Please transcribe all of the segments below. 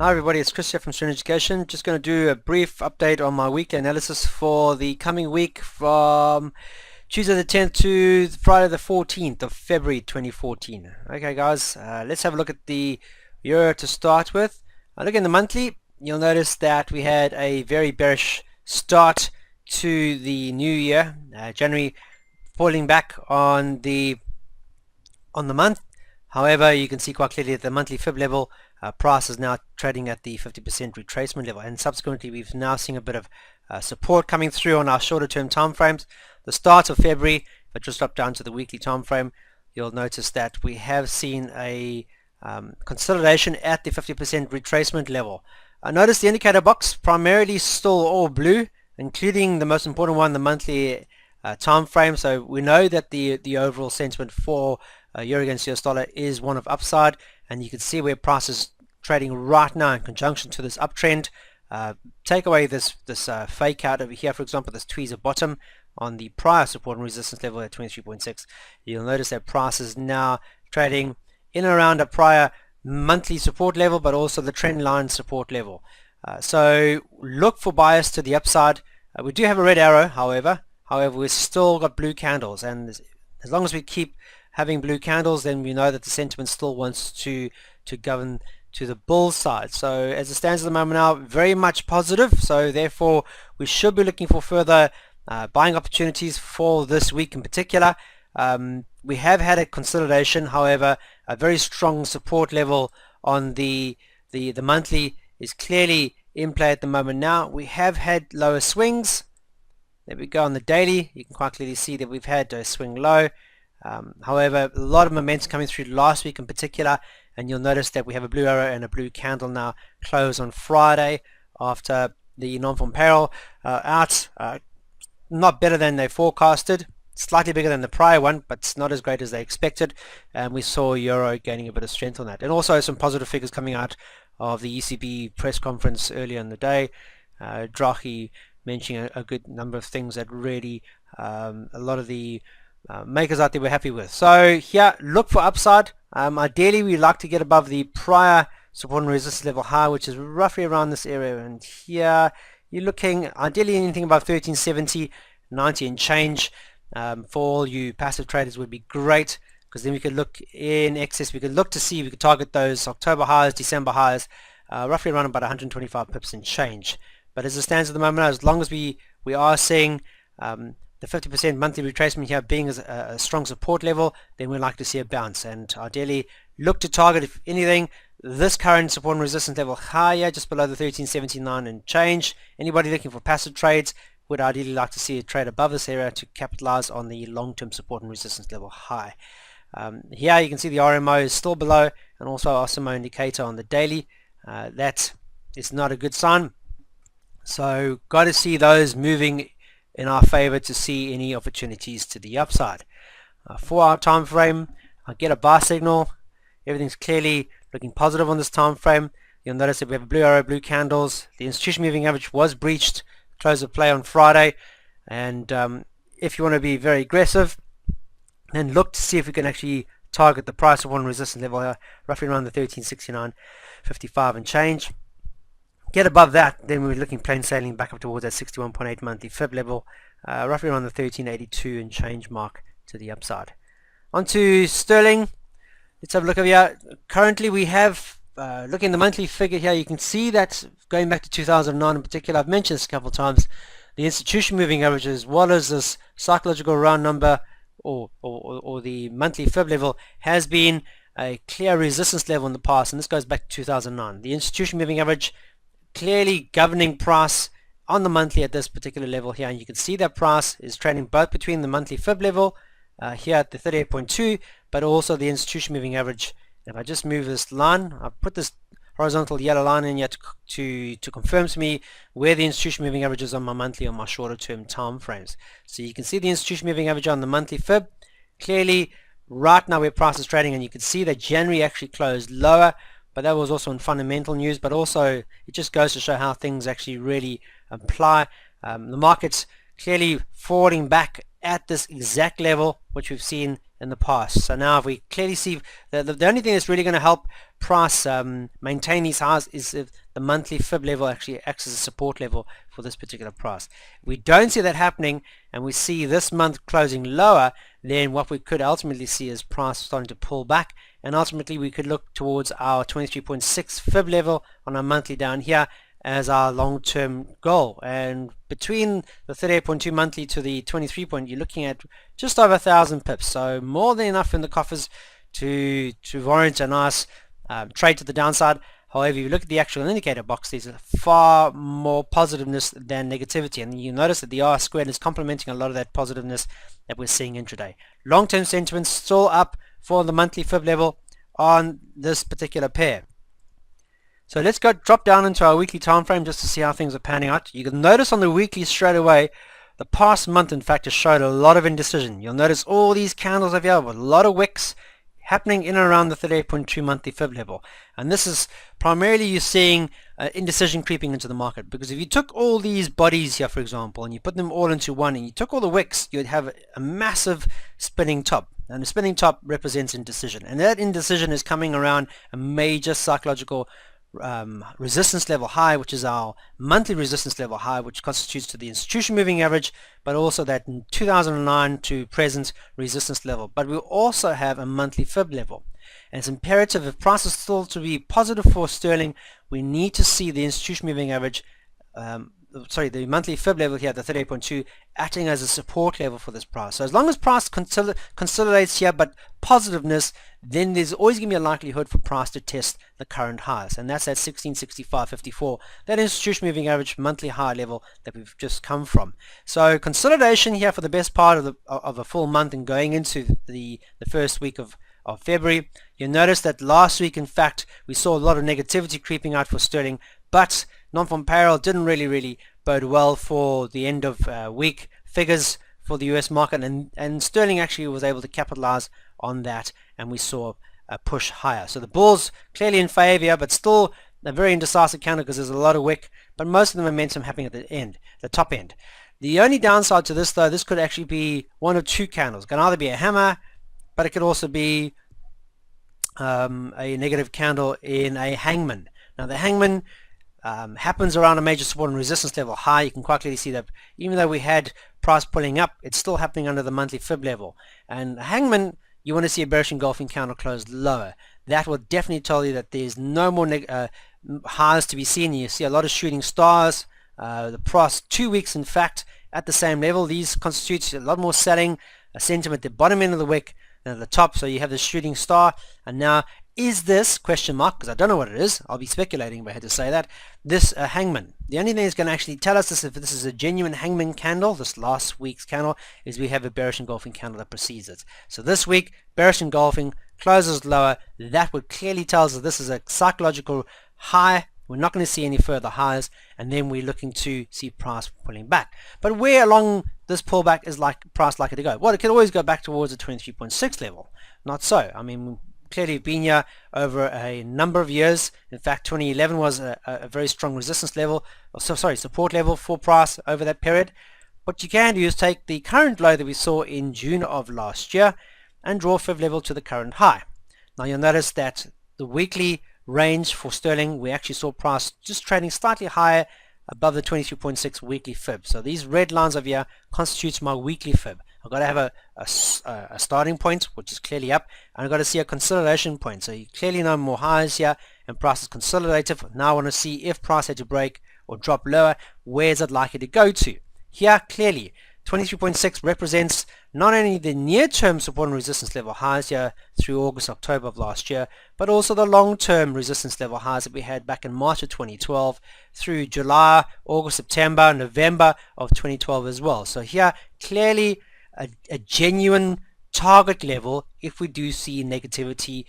Hi everybody, it's Chris here from Serene Education. Just going to do a brief update on my weekly analysis for the coming week from Tuesday the 10th to Friday the 14th of February 2014. Okay guys, let's have a look at the euro to start with. Look in the monthly, you'll notice that we had a very bearish start to the new year. January falling back on the month. However, you can see quite clearly at the monthly fib level, price is now trading at the 50% retracement level, and subsequently we've now seen a bit of support coming through on our shorter term time frames. The start of February, if I just drop down to the weekly time frame, you'll notice that we have seen a consolidation at the 50% retracement level. Notice the indicator box primarily still all blue, including the most important one, the monthly time frame. So we know that the overall sentiment for euro against US dollar is one of upside, and you can see where price is trading right now in conjunction to this uptrend. Take away this fake out over here, for example, this tweezer bottom on the prior support and resistance level at 23.6. You'll notice that price is now trading in and around a prior monthly support level, but also the trend line support level. So look for bias to the upside. We do have a red arrow, however we've still got blue candles, and as long as we keep having blue candles, then we know that the sentiment still wants to govern to the bull side. So as it stands at the moment now, very much positive, so therefore we should be looking for further buying opportunities for this week in particular. We have had a consolidation, however a very strong support level on the monthly is clearly in play at the moment. Now we have had lower swings. There we go on the daily. You can quite clearly see that we've had a swing low. However, a lot of momentum coming through last week in particular, and you'll notice that we have a blue arrow and a blue candle now close on Friday after the non-farm payroll out. Not better than they forecasted, slightly bigger than the prior one, but it's not as great as they expected, and we saw euro gaining a bit of strength on that. And also some positive figures coming out of the ECB press conference earlier in the day. Draghi mentioning a good number of things that really a lot of the makers out there were happy with. So here, look for upside. Ideally we like to get above the prior support and resistance level high, which is roughly around this area, and here you're looking ideally anything above 1370, 90 and change. For all you passive traders would be great, because then we could look in excess, we could look to see if we could target those October highs, December highs, roughly around about 125 pips and change. But as it stands at the moment, as long as we are seeing the 50% monthly retracement here being a strong support level, then we'd like to see a bounce, and ideally look to target, if anything, this current support and resistance level higher, just below the 1379 and change. Anybody looking for passive trades would ideally like to see a trade above this area to capitalize on the long-term support and resistance level high. Here you can see the RMO is still below, and also our SMO indicator on the daily. That is not a good sign. So got to see those moving in our favor to see any opportunities to the upside. 4 hour time frame, I get a buy signal. Everything's clearly looking positive on this time frame. You'll notice that we have a blue arrow, blue candles. The institution moving average was breached, close of play on Friday, and if you want to be very aggressive, then look to see if we can actually target the price of one resistance level here, roughly around the 1369.55 and change. Get above that, then we're looking plain sailing back up towards that 61.8 monthly fib level, roughly around the 1382 and change mark to the upside. Onto sterling, let's have a look over here. Currently we have, looking at the monthly figure here, you can see that going back to 2009 in particular, I've mentioned this a couple of times, the institution moving average as well as this psychological round number or the monthly fib level has been a clear resistance level in the past, and this goes back to 2009. The institution moving average clearly governing price on the monthly at this particular level here, and you can see that price is trading both between the monthly fib level here at the 38.2, but also the institution moving average. If I just move this line, I've put this horizontal yellow line in here to confirm to me where the institution moving average is on my monthly, on my shorter term time frames. So you can see the institution moving average on the monthly fib clearly right now where price is trading, and you can see that January actually closed lower, but that was also in fundamental news, but also it just goes to show how things actually really apply. The market's clearly falling back at this exact level which we've seen in the past. So now if we clearly see the only thing that's really going to help price maintain these highs is if the monthly fib level actually acts as a support level for this particular price. If we don't see that happening and we see this month closing lower, then what we could ultimately see is price starting to pull back, and ultimately we could look towards our 23.6 fib level on our monthly down here as our long-term goal. And between the 38.2 monthly to the 23 point, you're looking at just over 1,000 pips, so more than enough in the coffers to warrant a nice trade to the downside. However, if you look at the actual indicator box, there's far more positiveness than negativity, and you notice that the R squared is complementing a lot of that positiveness that we're seeing intraday. Long-term sentiment still up for the monthly fib level on this particular pair. So let's go drop down into our weekly time frame just to see how things are panning out. You can notice on the weekly straight away, the past month in fact has showed a lot of indecision. You'll notice all these candles over here with a lot of wicks happening in and around the 38.2 monthly fib level, and this is primarily you're seeing indecision creeping into the market, because if you took all these bodies here, for example, and you put them all into one and you took all the wicks, you'd have a massive spinning top, and the spinning top represents indecision, and that indecision is coming around a major psychological resistance level high, which is our monthly resistance level high, which constitutes to the institution moving average, but also that in 2009 to present resistance level. But we also have a monthly fib level, and it's imperative, if price is still to be positive for sterling, we need to see the institution moving average, the monthly fib level here at the 38.2 acting as a support level for this price. So as long as price consolidates here but positiveness, then there's always going to be a likelihood for price to test the current highs, and that's at 1665.54, that institution moving average monthly high level that we've just come from. So consolidation here for the best part of a full month and going into the first week of February. You'll notice that last week, in fact, we saw a lot of negativity creeping out for sterling, but non-farm payroll didn't really bode well for the end of week figures for the US market, and sterling actually was able to capitalize on that, and we saw a push higher. So the bulls clearly in favor here, but still a very indecisive counter because there's a lot of wick, but most of the momentum happening at the top end. The only downside to this, though, this could actually be one of two candles. It can either be a hammer, but it could also be a negative candle in a hangman. Now the hangman happens around a major support and resistance level high. You can quite clearly see that even though we had price pulling up, it's still happening under the monthly fib level. And a hangman, you want to see a bearish engulfing candle close lower. That will definitely tell you that there's no more highs to be seen. You see a lot of shooting stars. The past 2 weeks, in fact, at the same level. These constitute a lot more selling sentiment at the bottom end of the wick than at the top. So you have the shooting star, and now is this, question mark, because I don't know what it is, I'll be speculating if I had to say that, this hangman. The only thing that's going to actually tell us this, if this is a genuine hangman candle, this last week's candle, is we have a bearish engulfing candle that precedes it. So this week, bearish engulfing, closes lower. That would clearly tell us that this is a psychological high. We're not going to see any further highs, and then we're looking to see price pulling back. But where along this pullback is price likely to go? Well, it could always go back towards the 23.6 level. Not so. I mean, clearly been here over a number of years. In fact, 2011 was a very strong resistance level, support level for price over that period. What you can do is take the current low that we saw in June of last year and draw fib level to the current high. Now you'll notice that the weekly range for sterling, we actually saw price just trading slightly higher above the 22.6 weekly fib. So these red lines over here constitutes my weekly fib. I've got to have a starting point, which is clearly up, and I've got to see a consolidation point. So you clearly know more highs here, and price is consolidative. Now I want to see if price had to break or drop lower, where is it likely to go to? Here, clearly, 23.6 represents not only the near-term support and resistance level highs here through August, October of last year, but also the long-term resistance level highs that we had back in March of 2012 through July, August, September, November of 2012 as well. So here, clearly a genuine target level if we do see negativity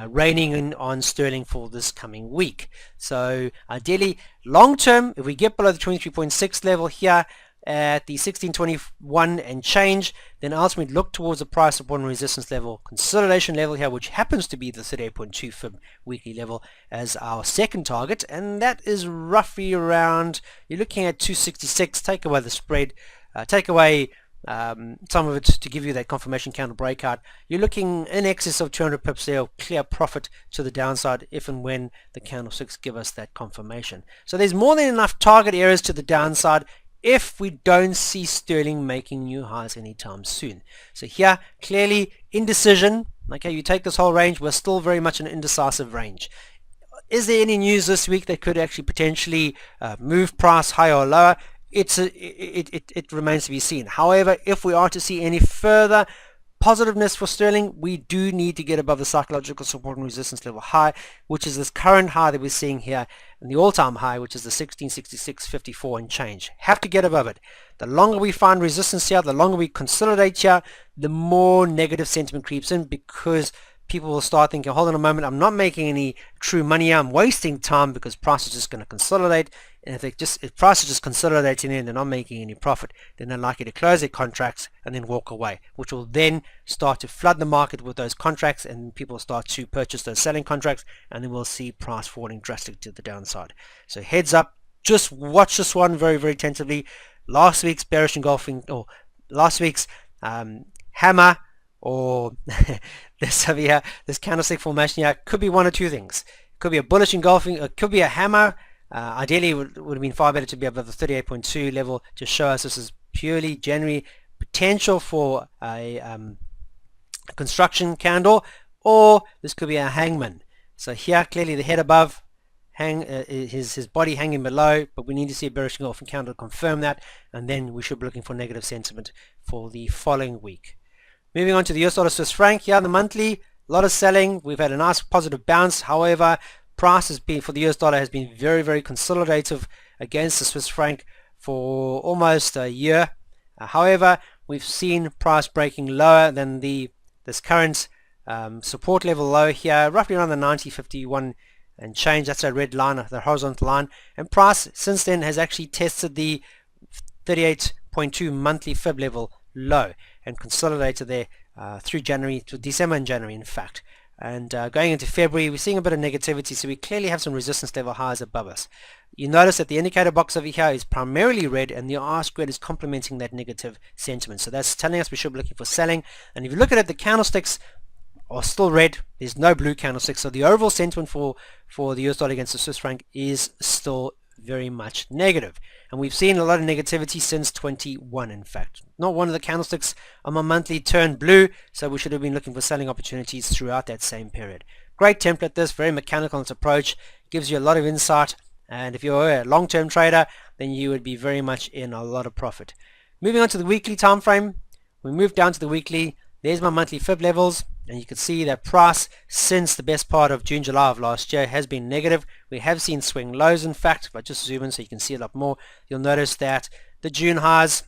raining in on sterling for this coming week. So ideally, long-term, if we get below the 23.6 level here, at the 1621 and change, then ultimately look towards the price support and resistance level, consolidation level here, which happens to be the 38.2 fib weekly level as our second target, and that is roughly around, you're looking at 266. Take away the spread, take away some of it to give you that confirmation candle breakout, you're looking in excess of 200 pips there of clear profit to the downside if and when the candlesticks give us that confirmation. So there's more than enough target areas to the downside if we don't see sterling making new highs anytime soon. So here, clearly indecision. Okay, you take this whole range, we're still very much an indecisive range. Is there any news this week that could actually potentially move price higher or lower? It remains to be seen. However, if we are to see any further positiveness for sterling, we do need to get above the psychological support and resistance level high, which is this current high that we're seeing here, and the all-time high, which is the 1666.54 and change. Have to get above it. The longer we find resistance here, the longer we consolidate here, the more negative sentiment creeps in, because people will start thinking, hold on a moment, I'm not making any true money here, I'm wasting time because price is just going to consolidate. And if price is just consolidating in and they're not making any profit, then they're likely to close their contracts and then walk away, which will then start to flood the market with those contracts, and people start to purchase those selling contracts, and then we'll see price falling drastically to the downside. So heads up, just watch this one very, very tentatively. Last week's bearish engulfing, or last week's hammer, or this over here, this candlestick formation here, could be one or two things. It could be a bullish engulfing, it could be a hammer. Ideally, it would have been far better to be above the 38.2 level to show us this is purely January potential for a construction candle, or this could be a hangman. So here, clearly the head above, his body hanging below, but we need to see a bearish engulfing candle to confirm that, and then we should be looking for negative sentiment for the following week. Moving on to the US dollar Swiss franc, here the monthly, a lot of selling. We've had a nice positive bounce. However, price has been, for the US dollar, has been very, very consolidative against the Swiss franc for almost a year. However, we've seen price breaking lower than this current support level low here, roughly around the 90.51 and change. That's a red line, the horizontal line. And price since then has actually tested the 38.2 monthly fib level low and consolidated there through January to December and January, in fact. And going into February, we're seeing a bit of negativity, so we clearly have some resistance level highs above us. You notice that the indicator box over here is primarily red, and the R squared is complementing that negative sentiment. So that's telling us we should be looking for selling. And if you look at it, the candlesticks are still red. There's no blue candlesticks. So the overall sentiment for the US dollar against the Swiss franc is still very much negative. And we've seen a lot of negativity since 21, in fact. Not one of the candlesticks on my monthly turned blue, so we should have been looking for selling opportunities throughout that same period. Great template, this, very mechanical in its approach, gives you a lot of insight, and if you're a long-term trader, then you would be very much in a lot of profit. Moving on to the weekly time frame, we move down to the weekly. There's my monthly fib levels, and you can see that price since the best part of June, July of last year has been negative. We have seen swing lows, in fact. If I just zoom in so you can see it a lot more, you'll notice that the June highs,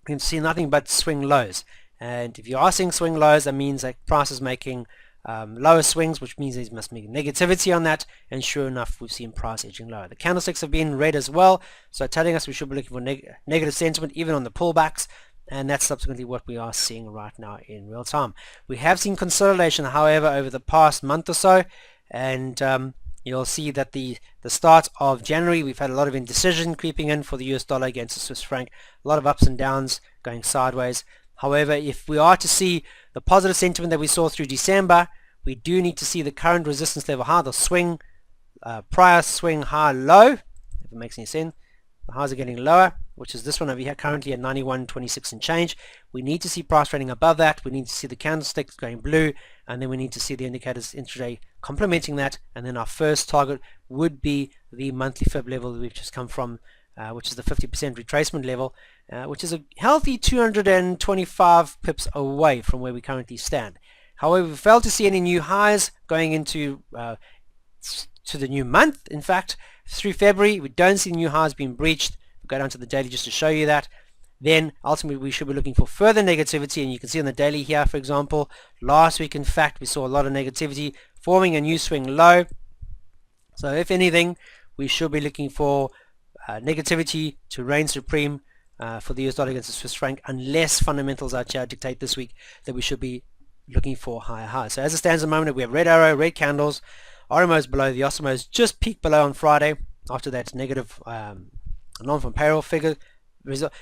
you can see nothing but swing lows. And if you are seeing swing lows, that means that price is making lower swings, which means there must be negativity on that, and sure enough, we've seen price edging lower. The candlesticks have been red as well, so telling us we should be looking for negative sentiment even on the pullbacks. And that's subsequently what we are seeing right now in real time. We have seen consolidation, however, over the past month or so, and you'll see that the start of January, we've had a lot of indecision creeping in for the US dollar against the Swiss franc, a lot of ups and downs going sideways. However, if we are to see the positive sentiment that we saw through December, we do need to see the current resistance level high, the swing, prior swing high low, if it makes any sense. The highs are getting lower, which is this one over here, currently at 91.26 and change. We need to see price trading above that. We need to see the candlesticks going blue, and then we need to see the indicators intraday complementing that. And then our first target would be the monthly fib level that we've just come from, which is the 50% retracement level, which is a healthy 225 pips away from where we currently stand. However, we failed to see any new highs going into to the new month. In fact, through February, we don't see new highs being breached. We'll go down to the daily just to show you that. Then ultimately we should be looking for further negativity, and you can see on the daily here, for example, last week in fact we saw a lot of negativity forming a new swing low. So if anything, we should be looking for negativity to reign supreme for the US dollar against the Swiss franc, unless fundamentals out here dictate this week that we should be looking for higher highs. So as it stands at the moment, we have red arrow, red candles, RMO's below, the OSMO's just peaked below on Friday after that negative non-farm payroll figure result.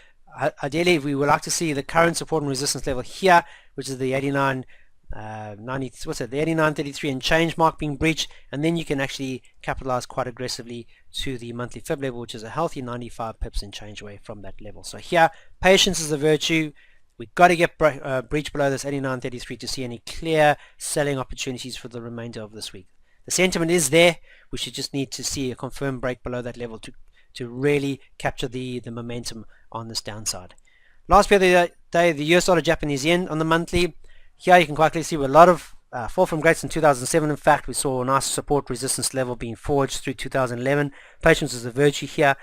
Ideally, we would like to see the current support and resistance level here, which is the 89 90, what's it, the 89.33 and change mark being breached, and then you can actually capitalize quite aggressively to the monthly fib level, which is a healthy 95 pips and change away from that level. So here, patience is a virtue. We've got to get breach below this 89.33 to see any clear selling opportunities for the remainder of this week. The sentiment is there. We should just need to see a confirmed break below that level to really capture the momentum on this downside. Last pair of the day, the US dollar Japanese yen on the monthly. Here you can quite clearly see a lot of fall from greats in 2007. In fact, we saw a nice support resistance level being forged through 2011. Patience is a virtue here.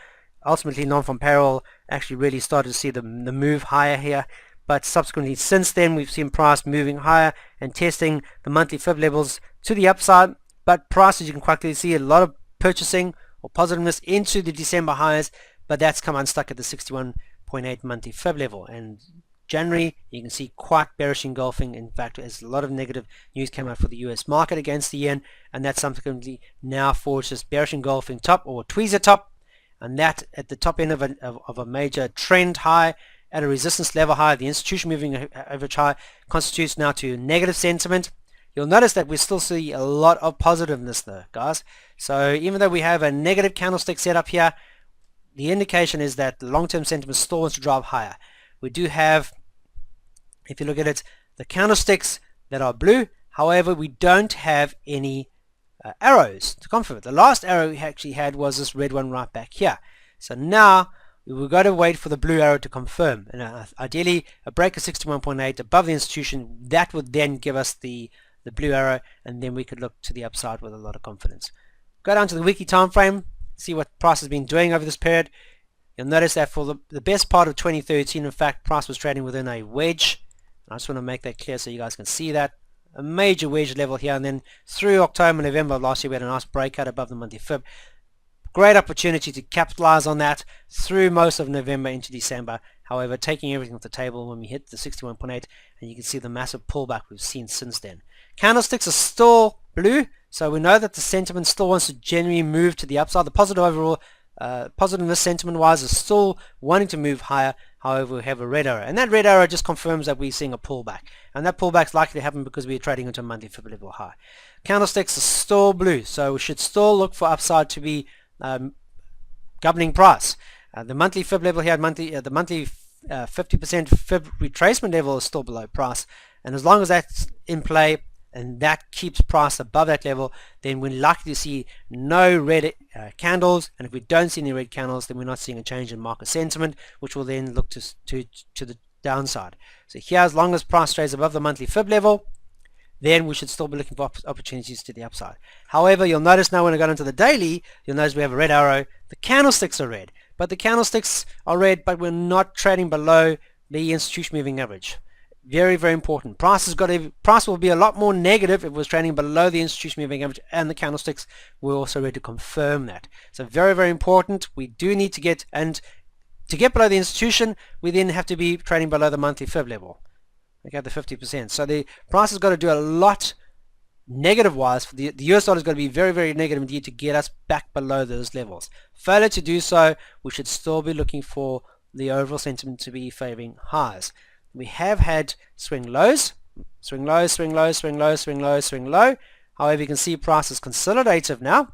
Ultimately, non-farm payroll actually really started to see the move higher here. But subsequently, since then, we've seen price moving higher and testing the monthly fib levels to the upside. But price, as you can quite clearly see, a lot of purchasing or positiveness into the December highs, but that's come unstuck at the 61.8 monthly fib level. And January, you can see quite bearish engulfing. In fact, as a lot of negative news came out for the US market against the yen, and that subsequently now forged this bearish engulfing top or tweezer top, and that at the top end of a major trend high at a resistance level high, the institution moving average high constitutes now to negative sentiment. You'll notice that we still see a lot of positiveness though, guys. So even though we have a negative candlestick set up here, the indication is that the long-term sentiment still wants to drive higher. We do have, if you look at it, the candlesticks that are blue. However, we don't have any arrows to confirm it. The last arrow we actually had was this red one right back here. So now we've got to wait for the blue arrow to confirm. And ideally, a break of 61.8 above the institution, that would then give us the blue arrow, and then we could look to the upside with a lot of confidence. Go down to the weekly time frame, see what price has been doing over this period. You'll notice that for the best part of 2013, in fact, price was trading within a wedge. I just want to make that clear so you guys can see that. A major wedge level here, and then through October, November of last year, we had a nice breakout above the monthly fib. Great opportunity to capitalize on that through most of November into December. However, taking everything off the table when we hit the 61.8, and you can see the massive pullback we've seen since then. Candlesticks are still blue, so we know that the sentiment still wants to genuinely move to the upside. The positive overall positiveness sentiment-wise is still wanting to move higher. However, we have a red arrow, and that red arrow just confirms that we're seeing a pullback, and that pullback is likely to happen because we're trading into a monthly fib level high. Candlesticks are still blue, so we should still look for upside to be governing price. The monthly fib level here, the monthly 50% fib retracement level is still below price, and as long as that's in play and that keeps price above that level, then we're likely to see no red candles, and if we don't see any red candles, then we're not seeing a change in market sentiment, which will then look to the downside. So here, as long as price trades above the monthly fib level, then we should still be looking for opportunities to the upside. However, you'll notice now when I go into the daily, you'll notice we have a red arrow. The candlesticks are red, but we're not trading below the institution moving average. Very, very important. Price will be a lot more negative if it was trading below the institution moving average, and the candlesticks were also ready to confirm that. So very, very important. We do need to get below the institution, we then have to be trading below the monthly fib level. Okay, the 50%. So the price has got to do a lot negative-wise. The US dollar is going to be very, very negative indeed to get us back below those levels. Failure to do so, we should still be looking for the overall sentiment to be favoring highs. We have had swing lows, swing lows, swing lows, swing lows, swing lows, swing low. However, you can see price is consolidative now.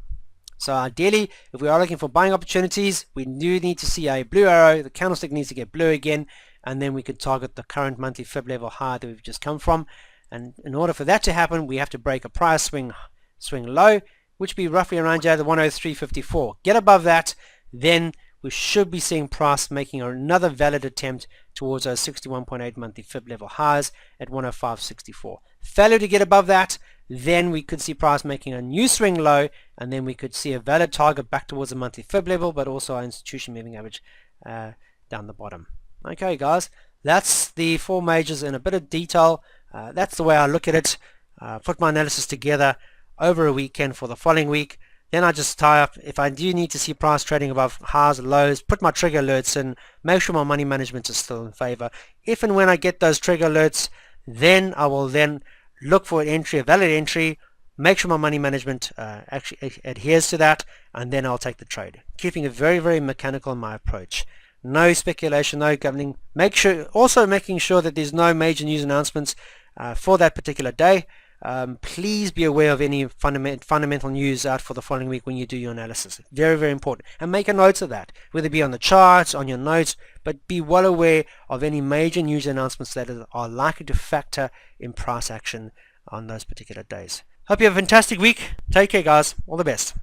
So ideally, if we are looking for buying opportunities, we do need to see a blue arrow. The candlestick needs to get blue again, and then we could target the current monthly fib level high that we've just come from. And in order for that to happen, we have to break a price swing low, which would be roughly around the 103.54. Get above that, then we should be seeing price making another valid attempt towards those 61.8 monthly fib level highs at 105.64. Failure to get above that, then we could see price making a new swing low, and then we could see a valid target back towards the monthly fib level, but also our institution moving average down the bottom. Okay guys, that's the four majors in a bit of detail. That's the way I look at it. Put my analysis together over a weekend for the following week. Then I just tie up, if I do need to see price trading above highs or lows, put my trigger alerts in, make sure my money management is still in favor. If and when I get those trigger alerts, then I will then look for an entry, a valid entry, make sure my money management actually adheres to that, and then I'll take the trade. Keeping it very, very mechanical in my approach. no speculation, no governing. Making sure that there's no major news announcements for that particular day. Please be aware of any fundamental news out for the following week when you do your analysis. Very, very important. And make a note of that, whether it be on the charts, on your notes, but be well aware of any major news announcements that are likely to factor in price action on those particular days. Hope you have a fantastic week. Take care, guys. All the best.